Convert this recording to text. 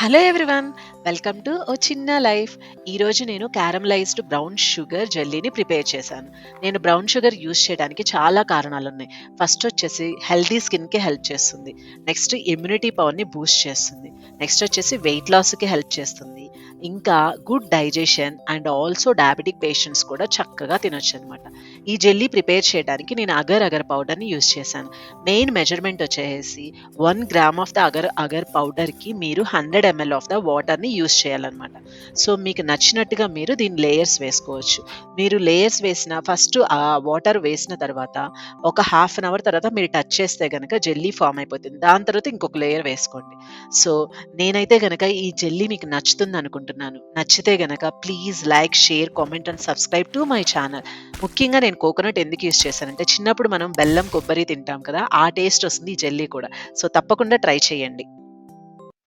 Hello everyone, welcome to ఓ చిన్న life. ఈరోజు నేను క్యారమలైజ్డ్ బ్రౌన్ షుగర్ జెల్లీని ప్రిపేర్ చేశాను. నేను బ్రౌన్ షుగర్ యూస్ చేయడానికి చాలా కారణాలు ఉన్నాయి. ఫస్ట్ వచ్చేసి హెల్దీ స్కిన్కి హెల్ప్ చేస్తుంది. నెక్స్ట్ ఇమ్యూనిటీ పవర్ని బూస్ట్ చేస్తుంది. నెక్స్ట్ వచ్చేసి వెయిట్ లాస్కి హెల్ప్ చేస్తుంది. ఇంకా good digestion and also diabetic patients కూడా చక్కగా తినొచ్చు అనమాట. ఈ జెల్లీ ప్రిపేర్ చేయడానికి నేను అగర్ అగర్ పౌడర్ని యూస్ చేశాను. మెయిన్ మెజర్మెంట్ వచ్చేసి 1 gram of the agar agar పౌడర్కి మీరు 100 ml ఆఫ్ ద వాటర్ని యూస్ చేయాలన్నమాట. సో మీకు నచ్చినట్టుగా మీరు దీని లేయర్స్ వేసుకోవచ్చు. మీరు లేయర్స్ వేసిన ఫస్ట్ ఆ వాటర్ వేసిన తర్వాత ఒక హాఫ్ అన్ అవర్ తర్వాత మీరు టచ్ చేస్తే గనక జెల్లీ ఫామ్ అయిపోతుంది. దాని తర్వాత ఇంకొక లేయర్ వేసుకోండి. సో నేనైతే గనక ఈ జెల్లీ మీకు నచ్చుతుంది అనుకుంటున్నాను. నచ్చితే గనక please like, share, comment and subscribe to my channel. ముఖ్యంగా నేను కోకోనట్ ఎందుకు యూస్ చేశానంటే చిన్నప్పుడు మనం బెల్లం, కొబ్బరి తింటాం కదా! ఆ టేస్ట్ వస్తుంది ఈ జెల్లీ కూడా. సో తప్పకుండా ట్రై చేయండి.